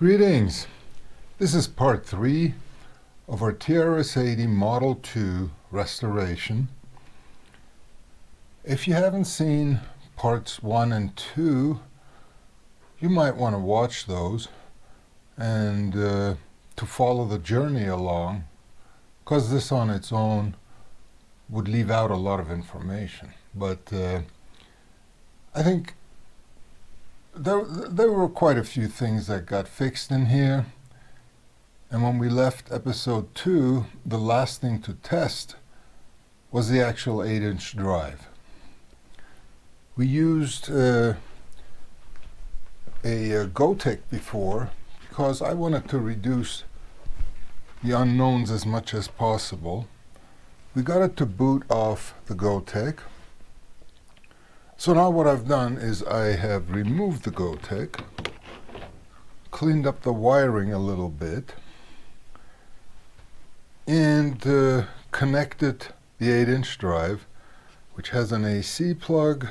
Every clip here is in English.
Greetings! This is part 3 of our TRS-80 Model 2 restoration. If you haven't seen parts 1 and 2, you might want to watch those and to follow the journey along, because this on its own would leave out a lot of information. But I think there were quite a few things that got fixed in here. And when we left episode 2, the last thing to test was the actual 8-inch drive. We used a Gotek before because I wanted to reduce the unknowns as much as possible. We got it to boot off the Gotek. So now what I've done is I have removed the Gotek, cleaned up the wiring a little bit, and connected the 8-inch drive, which has an AC plug,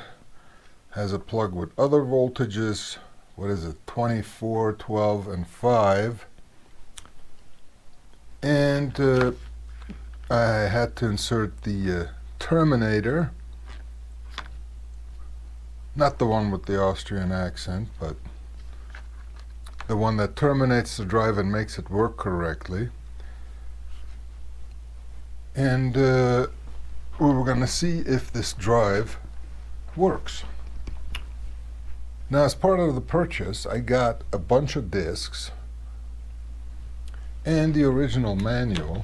has a plug with other voltages, 24, 12, and 5. And I had to insert the terminator, not the one with the Austrian accent, but the one that terminates the drive and makes it work correctly. And we were going to see if this drive works. Now, as part of the purchase, I got a bunch of discs and the original manual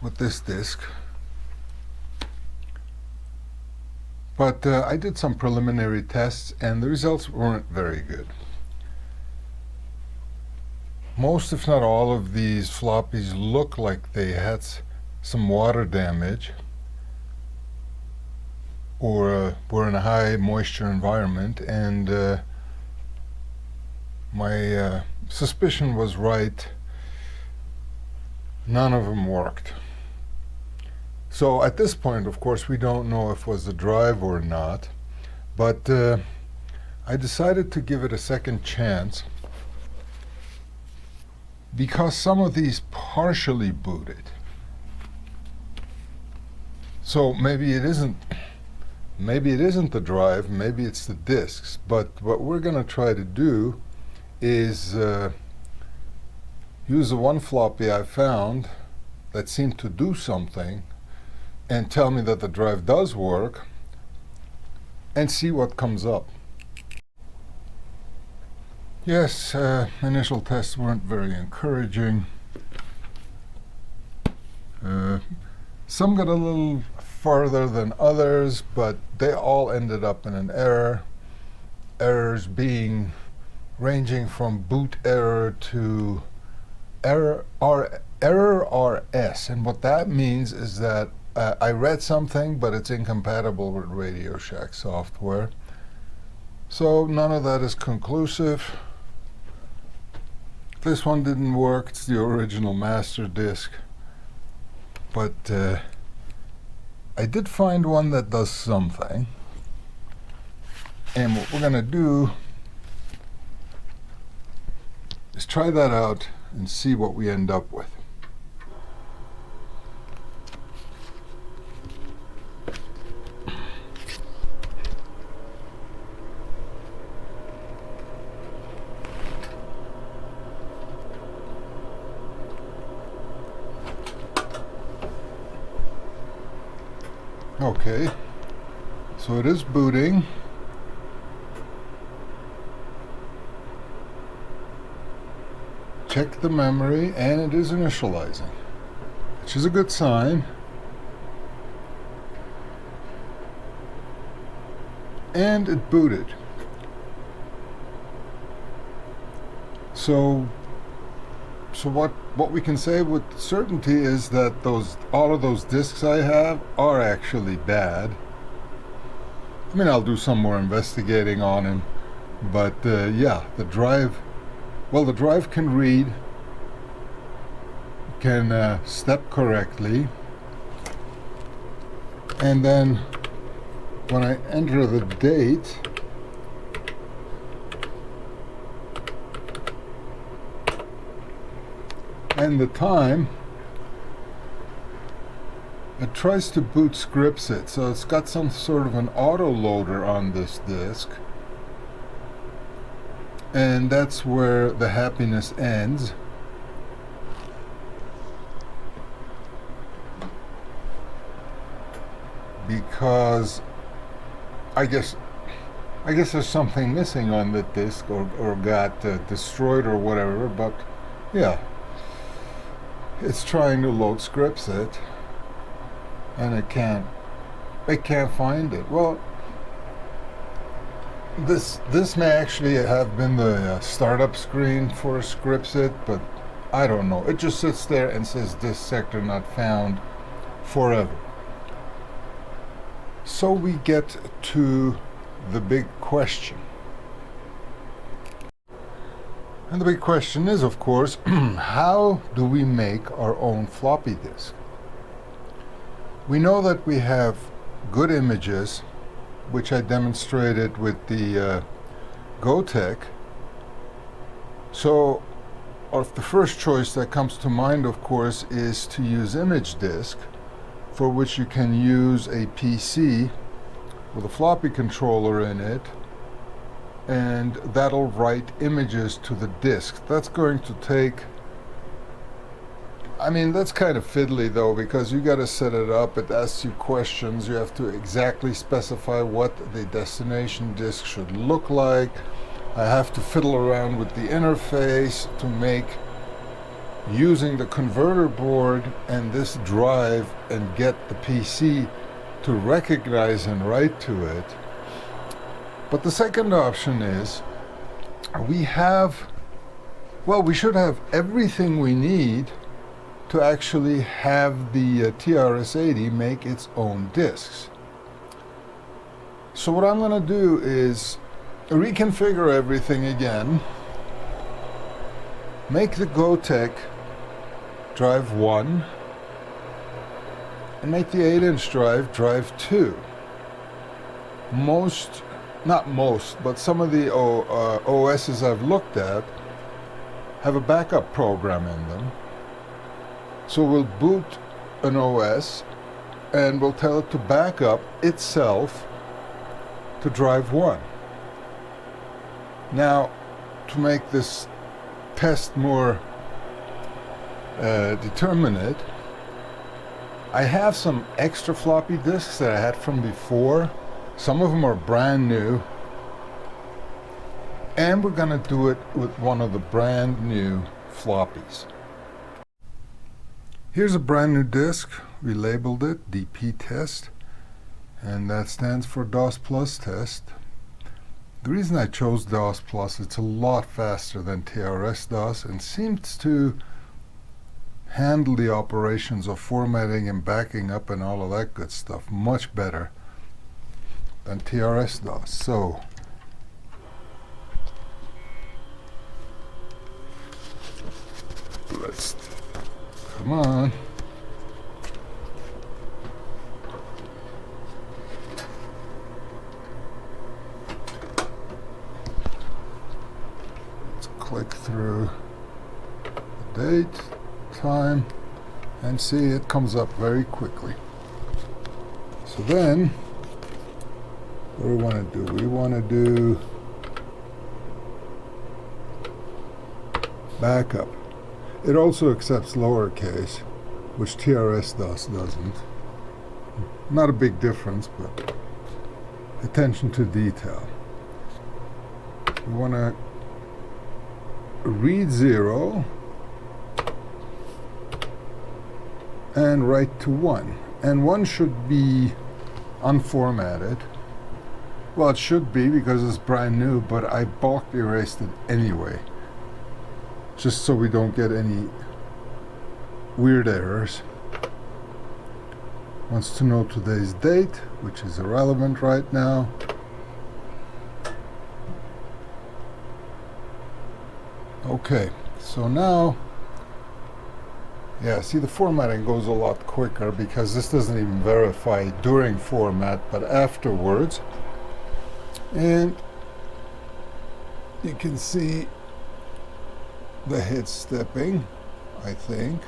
with this disc. But I did some preliminary tests, and the results weren't very good. Most, if not all, of these floppies look like they had some water damage or were in a high moisture environment, and my suspicion was right. None of them worked. So at this point, of course, we don't know if it was the drive or not, but I decided to give it a second chance because some of these partially booted. So maybe it isn't the drive, maybe it's the disks, but what we're going to try to do is use the one floppy I found that seemed to do something and tell me that the drive does work, and see what comes up. Yes, initial tests weren't very encouraging. Some got a little farther than others, but they all ended up in an error. Errors being ranging from boot error to error RS, and what that means is that I read something, but it's incompatible with Radio Shack software. So none of that is conclusive. This one didn't work. It's the original master disc. But I did find one that does something. And what we're going to do is try that out and see what we end up with. Okay, so it is booting. Check the memory, and it is initializing, which is a good sign. And it booted. So what we can say with certainty is that all of those discs I have are actually bad. I mean, I'll do some more investigating on them, but yeah, the drive can read, can step correctly, and then when I enter the date, and the time, it tries to boot scripts it. So it's got some sort of an autoloader on this disk. And that's where the happiness ends. Because I guess there's something missing on the disk, or got destroyed or whatever, but yeah, it's trying to load scripts it, and it can't find it. Well, this may actually have been the startup screen for scriptsit, but I don't know. It just sits there and says disk sector not found forever. So we get to the big question. And the big question is, of course, how do we make our own floppy disk? We know that we have good images, which I demonstrated with the Gotek. So the first choice that comes to mind, of course, is to use image disk, for which you can use a PC with a floppy controller in it, and that'll write images to the disk. That's going to take, I mean, that's kind of fiddly though, because you got to set it up. It asks you questions. You have to exactly specify what the destination disk should look like. I have to fiddle around with the interface to make, using the converter board and this drive, and get the PC to recognize and write to it. But the second option is we should have everything we need to actually have the TRS-80 make its own disks. So what I'm going to do is reconfigure everything again, make the Gotek drive 1, and make the 8-inch drive 2. Not most, but some of the OSs I've looked at have a backup program in them. So we'll boot an OS and we'll tell it to back up itself to drive 1. Now, to make this test more determinate, I have some extra floppy disks that I had from before. Some of them are brand new, and we're going to do it with one of the brand new floppies. Here's a brand new disk. We labeled it DP test, and that stands for DOS Plus test. The reason I chose DOS Plus, it's a lot faster than TRS DOS and seems to handle the operations of formatting and backing up and all of that good stuff much better than TRS DOS. So come on. Let's click through the date, time, and see it comes up very quickly. So then, what do we want to do? We want to do backup. It also accepts lowercase, which TRS DOS doesn't. Not a big difference, but attention to detail. We want to read 0 and write to 1. And 1 should be unformatted. Well, it should be because it's brand new, but I bulk erased it anyway, just so we don't get any weird errors. Wants to know today's date, which is irrelevant right now. Okay, so now, yeah, see, the formatting goes a lot quicker because this doesn't even verify during format, but afterwards. And you can see the head stepping. I think.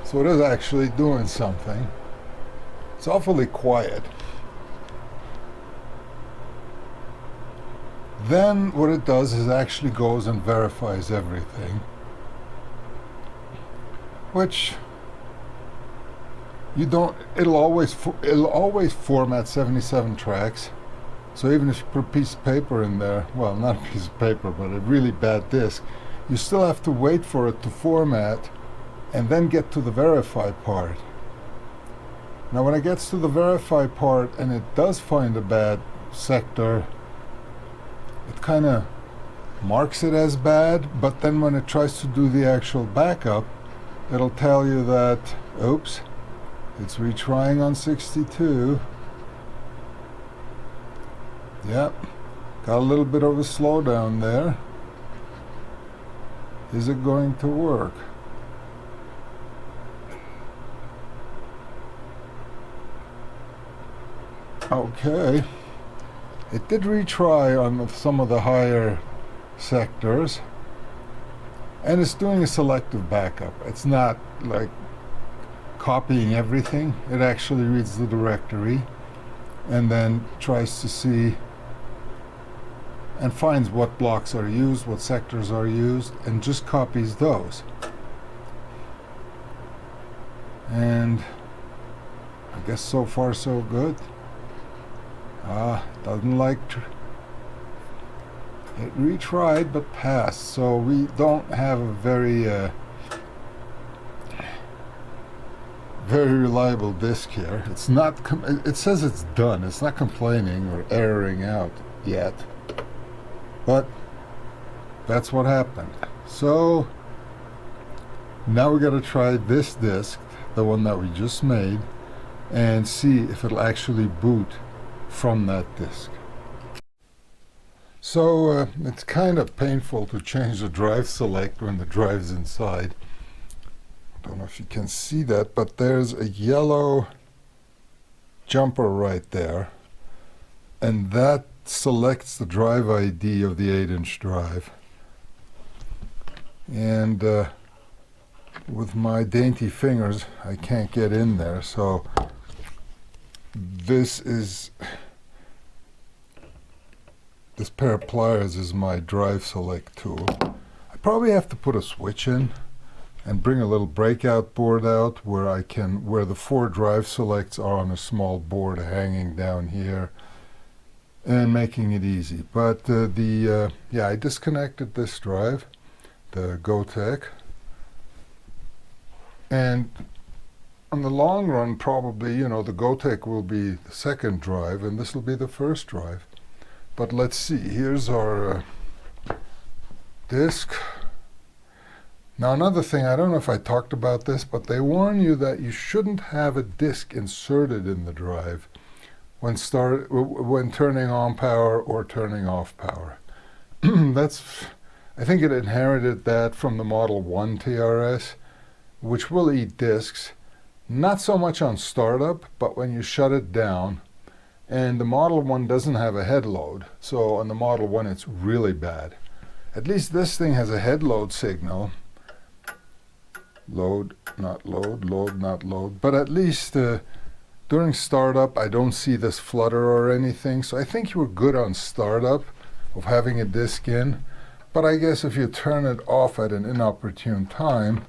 So it is actually doing something. It's awfully quiet. Then what it does is actually goes and verifies everything, which you don't, it'll always format 77 tracks. So even if you put a piece of paper in there, well, not a piece of paper, but a really bad disk, you still have to wait for it to format and then get to the verify part. Now when it gets to the verify part and it does find a bad sector, it kind of marks it as bad, but then when it tries to do the actual backup, it'll tell you that, oops, it's retrying on 62. Yep, got a little bit of a slowdown there. Is it going to work? Okay, it did retry on some of the higher sectors, and it's doing a selective backup. It's not like copying everything. It actually reads the directory and then tries to see and finds what blocks are used, what sectors are used, and just copies those. And I guess so far so good. Doesn't like it retried but passed, so we don't have a very reliable disk here. It's not it says it's done. It's not complaining or erroring out yet, but that's what happened. So now we got to try this disk, the one that we just made, and see if it'll actually boot from that disk. So it's kind of painful to change the drive select when the drive's inside. Don't know if you can see that, but there's a yellow jumper right there, and that selects the drive ID of the 8-inch drive. And with my dainty fingers, I can't get in there, so this pair of pliers is my drive select tool. I probably have to put a switch in and bring a little breakout board out where the 4 drive selects are on a small board hanging down here, and making it easy. But yeah, I disconnected this drive, the Gotek, and on the long run, probably, you know, the Gotek will be the second drive and this will be the first drive. But let's see, here's our disk. Now another thing, I don't know if I talked about this, but they warn you that you shouldn't have a disk inserted in the drive when turning on power or turning off power. I think it inherited that from the Model 1 TRS, which will eat disks, not so much on startup, but when you shut it down. And the Model 1 doesn't have a head load, so on the Model 1 it's really bad. At least this thing has a head load signal. Load, not load, load, not load. But at least during startup I don't see this flutter or anything, so I think you were good on startup of having a disk in. But I guess if you turn it off at an inopportune time,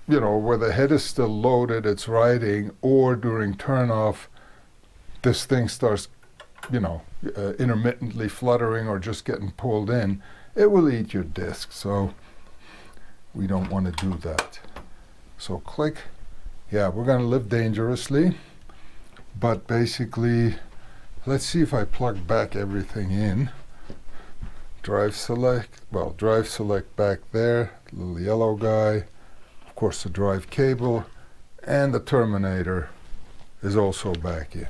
you know, where the head is still loaded, it's writing, or during turn off, this thing starts, you know, intermittently fluttering or just getting pulled in, it will eat your disk. So we don't want to do that. So click. Yeah, we're going to live dangerously, but basically, let's see if I plug back everything in. Drive select, well, drive select back there, little yellow guy. Of course, the drive cable and the terminator is also back in.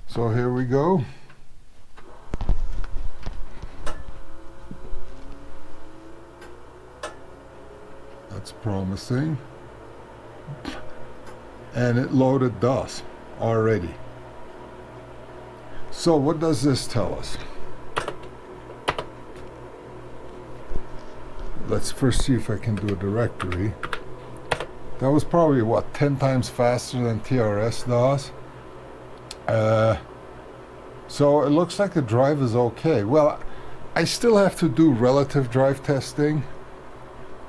So here we go. That's promising. And it loaded DOS already. So what does this tell us? let's first see if I can do a directory. That was probably, what, 10 times faster than TRS-DOS. So it looks like the drive is okay. Well, I still have to do relative drive testing,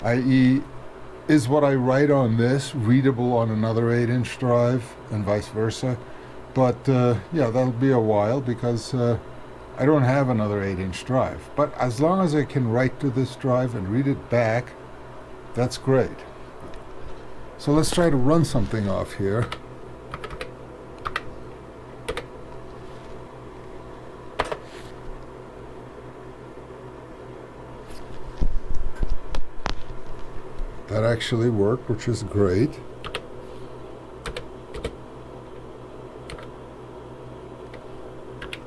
i.e., is what I write on this readable on another 8-inch drive and vice versa. But yeah, that'll be a while because I don't have another 8-inch drive. But as long as I can write to this drive and read it back, that's great. So let's try to run something off here. That actually worked, which is great.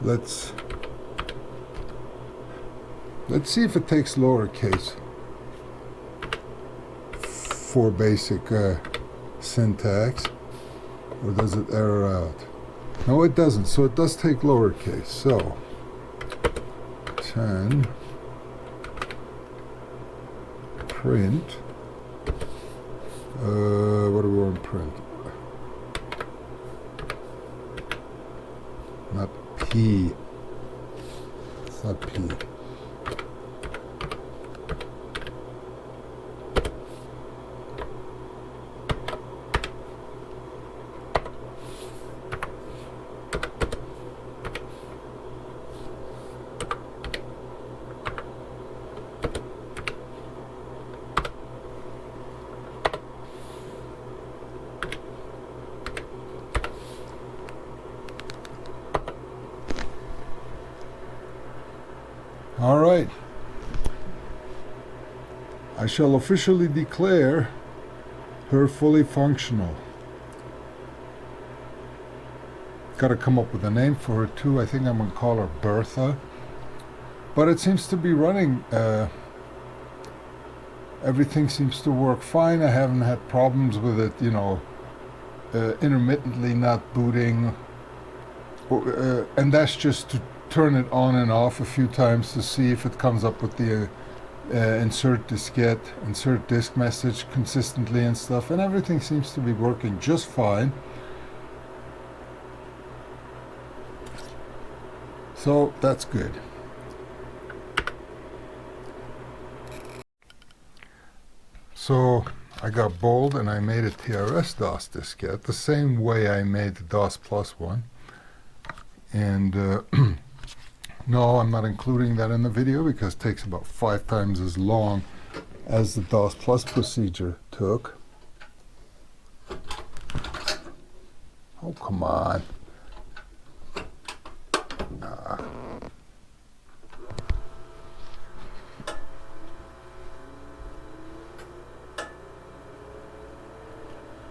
Let's see if it takes lowercase for basic syntax, or does it error out? No, it doesn't. So it does take lowercase. So 10 print. What do we want to print? Not P. It's not P. All right. I shall officially declare her fully functional. Got to come up with a name for her too. I think I'm going to call her Bertha. But it seems to be running. Everything seems to work fine. I haven't had problems with it, you know, intermittently not booting. And that's just to turn it on and off a few times to see if it comes up with the insert diskette, insert disk message consistently and stuff, and everything seems to be working just fine. So that's good. So I got bold and I made a TRS-DOS diskette the same way I made the DOS Plus one. And no, I'm not including that in the video because it takes about 5 times as long as the DOS Plus procedure took. Oh, come on.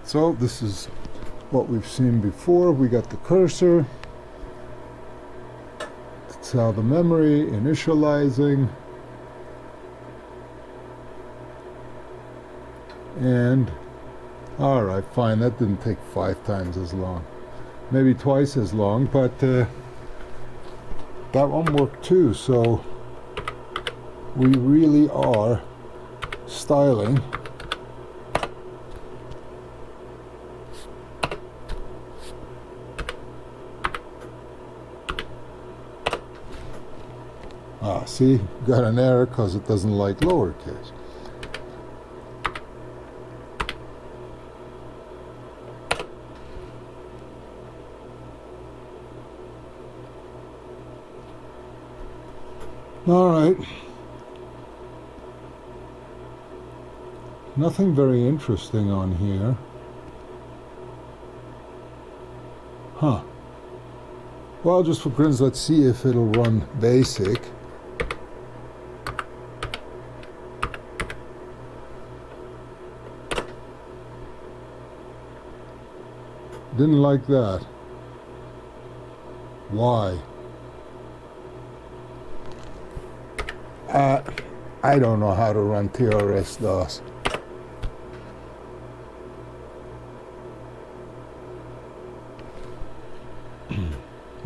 So this is what we've seen before. We got the cursor. Tell the memory, initializing, and alright, fine, that didn't take 5 times as long, maybe twice as long, but that one worked too. So we really are styling see, got an error because it doesn't like lowercase. All right. Nothing very interesting on here. Huh. Well, just for grins, let's see if it'll run basic. Didn't like that. Why? I don't know how to run TRS-DOS.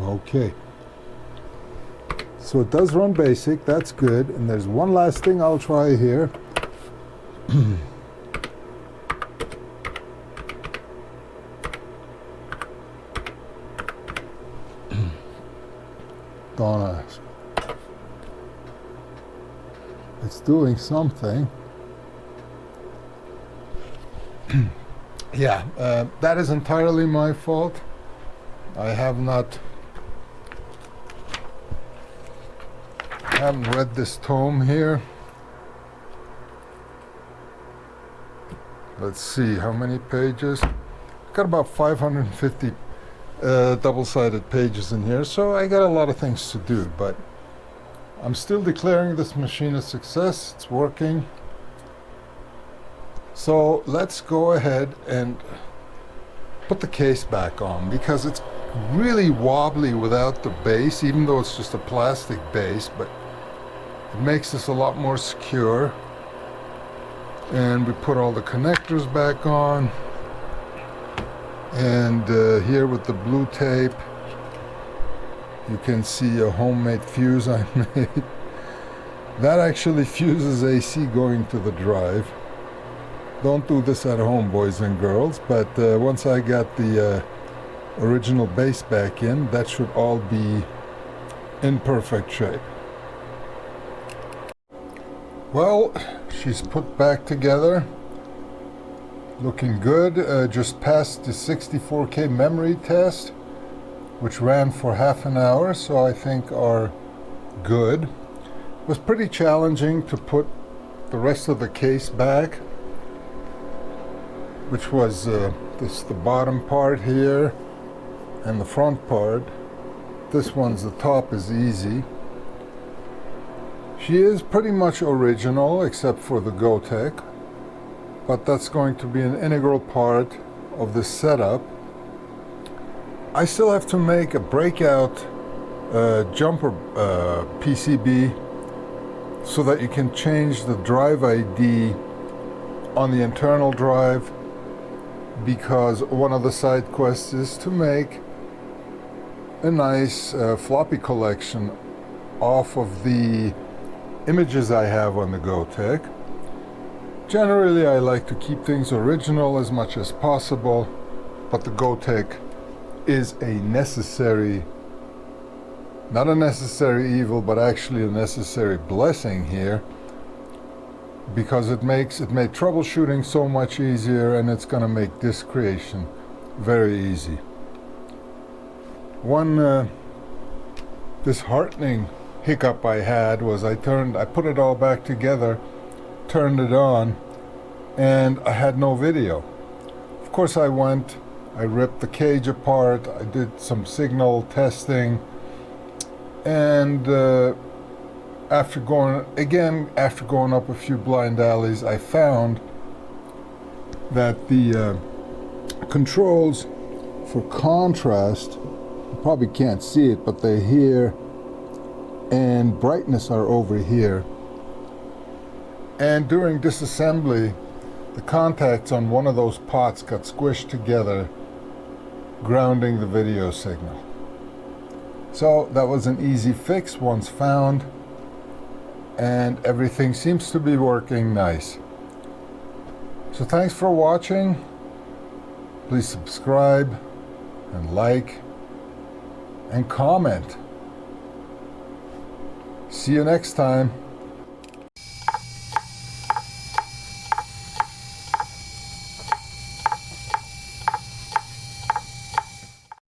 Okay. So it does run basic, that's good. And there's one last thing I'll try here. Don't ask. It's doing something. Yeah, that is entirely my fault. I haven't read this tome here. Let's see, how many pages? Got about 550 double-sided pages in here, so I got a lot of things to do, but I'm still declaring this machine a success. It's working. So let's go ahead and put the case back on, because it's really wobbly without the base, even though it's just a plastic base, but it makes this a lot more secure. And we put all the connectors back on, and here with the blue tape you can see a homemade fuse I made. That actually fuses AC going to the drive. Don't do this at home, boys and girls, but once I got the original base back in, that should all be in perfect shape. Well, she's put back together, looking good. Just passed the 64K memory test, which ran for half an hour, so I think are good. It was pretty challenging to put the rest of the case back, which was the bottom part here and the front part. This one's the top is easy. She is pretty much original except for the GoTech, but that's going to be an integral part of the setup. I still have to make a breakout jumper PCB so that you can change the drive ID on the internal drive, because one of the side quests is to make a nice floppy collection off of the images I have on the GoTech. Generally I like to keep things original as much as possible, but the GoTech is a necessary, not a necessary evil, but actually a necessary blessing here, because it made troubleshooting so much easier, and it's going to make disc creation very easy. One disheartening hiccup I had was I put it all back together, turned it on, and I had no video. Of course I ripped the cage apart, I did some signal testing, and after going up a few blind alleys, I found that the controls for contrast, you probably can't see it, but they're here, and brightness are over here. And during disassembly, the contacts on one of those pots got squished together, grounding the video signal. So that was an easy fix once found, and everything seems to be working nice. So thanks for watching. Please subscribe and like and comment. See you next time.